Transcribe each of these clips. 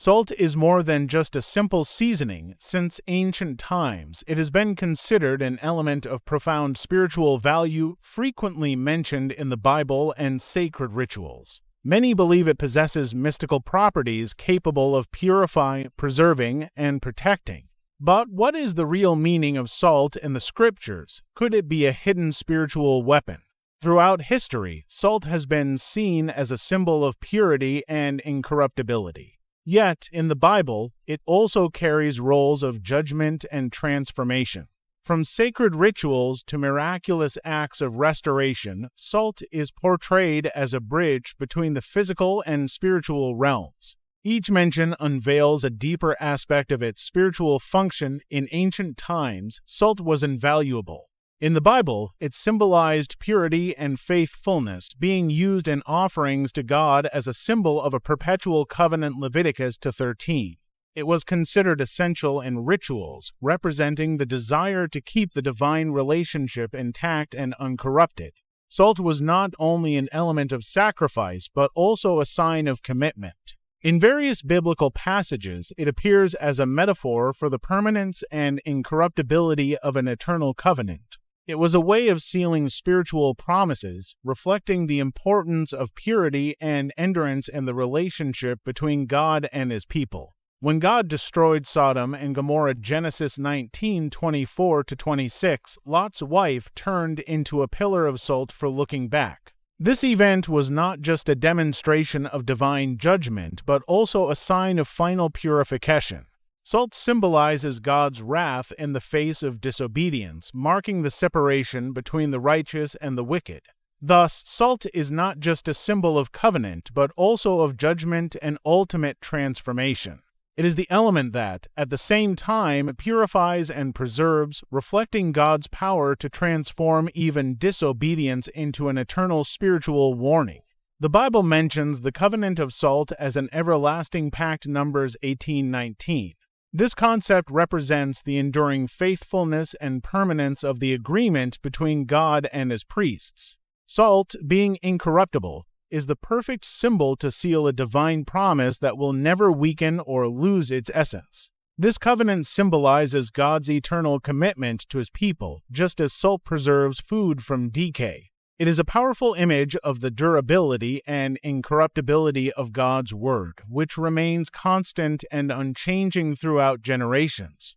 Salt is more than just a simple seasoning. Since ancient times, it has been considered an element of profound spiritual value, frequently mentioned in the Bible and sacred rituals. Many believe it possesses mystical properties capable of purifying, preserving, and protecting. But what is the real meaning of salt in the Scriptures? Could it be a hidden spiritual weapon? Throughout history, salt has been seen as a symbol of purity and incorruptibility. Yet, in the Bible, it also carries roles of judgment and transformation. From sacred rituals to miraculous acts of restoration, salt is portrayed as a bridge between the physical and spiritual realms. Each mention unveils a deeper aspect of its spiritual function. In ancient times, salt was invaluable. In the Bible, it symbolized purity and faithfulness, being used in offerings to God as a symbol of a perpetual covenant. Leviticus 13. It was considered essential in rituals, representing the desire to keep the divine relationship intact and uncorrupted. Salt was not only an element of sacrifice, but also a sign of commitment. In various biblical passages, it appears as a metaphor for the permanence and incorruptibility of an eternal covenant. It was a way of sealing spiritual promises, reflecting the importance of purity and endurance in the relationship between God and His people. When God destroyed Sodom and Gomorrah, Genesis 19:24-26, Lot's wife turned into a pillar of salt for looking back. This event was not just a demonstration of divine judgment, but also a sign of final purification. Salt symbolizes God's wrath in the face of disobedience, marking the separation between the righteous and the wicked. Thus, salt is not just a symbol of covenant, but also of judgment and ultimate transformation. It is the element that, at the same time, purifies and preserves, reflecting God's power to transform even disobedience into an eternal spiritual warning. The Bible mentions the covenant of salt as an everlasting pact, Numbers 18:19. This concept represents the enduring faithfulness and permanence of the agreement between God and His priests. Salt, being incorruptible, is the perfect symbol to seal a divine promise that will never weaken or lose its essence. This covenant symbolizes God's eternal commitment to His people, just as salt preserves food from decay. It is a powerful image of the durability and incorruptibility of God's Word, which remains constant and unchanging throughout generations.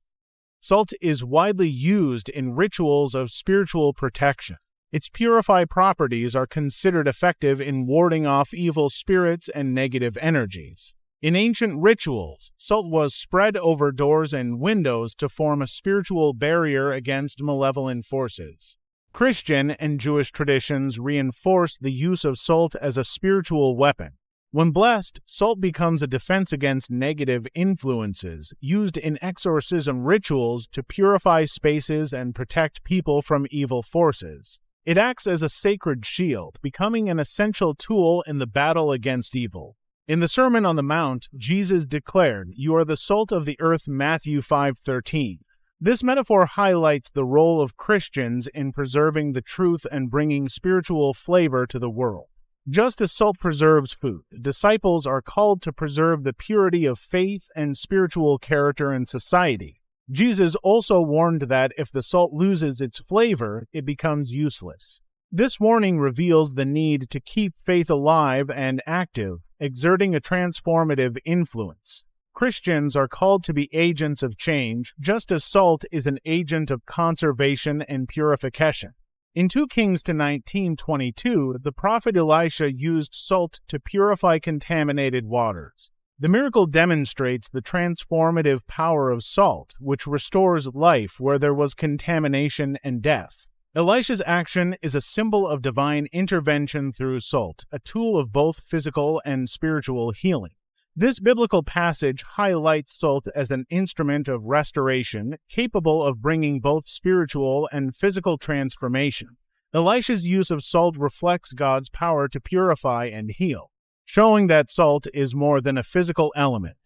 Salt is widely used in rituals of spiritual protection. Its purified properties are considered effective in warding off evil spirits and negative energies. In ancient rituals, salt was spread over doors and windows to form a spiritual barrier against malevolent forces. Christian and Jewish traditions reinforce the use of salt as a spiritual weapon. When blessed, salt becomes a defense against negative influences, used in exorcism rituals to purify spaces and protect people from evil forces. It acts as a sacred shield, becoming an essential tool in the battle against evil. In the Sermon on the Mount, Jesus declared, "You are the salt of the earth," Matthew 5:13. This metaphor highlights the role of Christians in preserving the truth and bringing spiritual flavor to the world. Just as salt preserves food, disciples are called to preserve the purity of faith and spiritual character in society. Jesus also warned that if the salt loses its flavor, it becomes useless. This warning reveals the need to keep faith alive and active, exerting a transformative influence. Christians are called to be agents of change, just as salt is an agent of conservation and purification. In 2 Kings 19:22, the prophet Elisha used salt to purify contaminated waters. The miracle demonstrates the transformative power of salt, which restores life where there was contamination and death. Elisha's action is a symbol of divine intervention through salt, a tool of both physical and spiritual healing. This biblical passage highlights salt as an instrument of restoration, capable of bringing both spiritual and physical transformation. Elisha's use of salt reflects God's power to purify and heal, showing that salt is more than a physical element.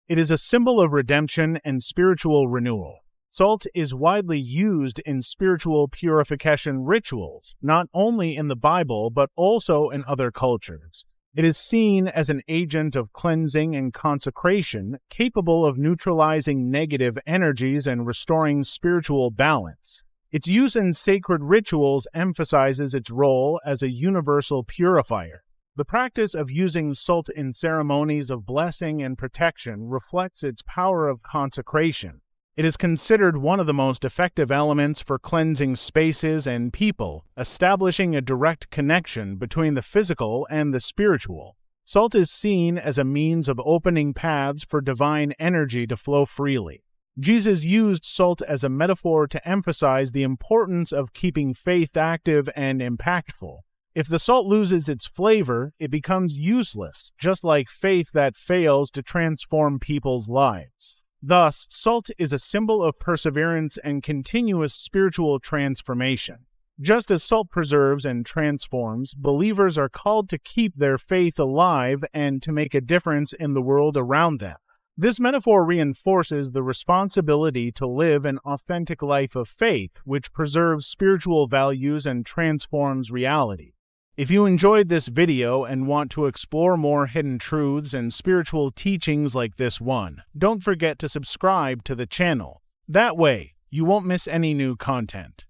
It is a symbol of redemption and spiritual renewal. Salt is widely used in spiritual purification rituals, not only in the Bible but also in other cultures. It is seen as an agent of cleansing and consecration, capable of neutralizing negative energies and restoring spiritual balance. Its use in sacred rituals emphasizes its role as a universal purifier. The practice of using salt in ceremonies of blessing and protection reflects its power of consecration. It is considered one of the most effective elements for cleansing spaces and people, establishing a direct connection between the physical and the spiritual. Salt is seen as a means of opening paths for divine energy to flow freely. Jesus used salt as a metaphor to emphasize the importance of keeping faith active and impactful. If the salt loses its flavor, it becomes useless, just like faith that fails to transform people's lives. Thus, salt is a symbol of perseverance and continuous spiritual transformation. Just as salt preserves and transforms, believers are called to keep their faith alive and to make a difference in the world around them. This metaphor reinforces the responsibility to live an authentic life of faith, which preserves spiritual values and transforms reality. If you enjoyed this video and want to explore more hidden truths and spiritual teachings like this one, don't forget to subscribe to the channel. That way, you won't miss any new content.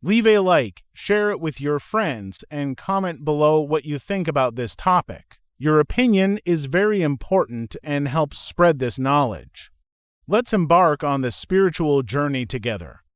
Leave a like, share it with your friends, and comment below what you think about this topic. Your opinion is very important and helps spread this knowledge. Let's embark on this spiritual journey together.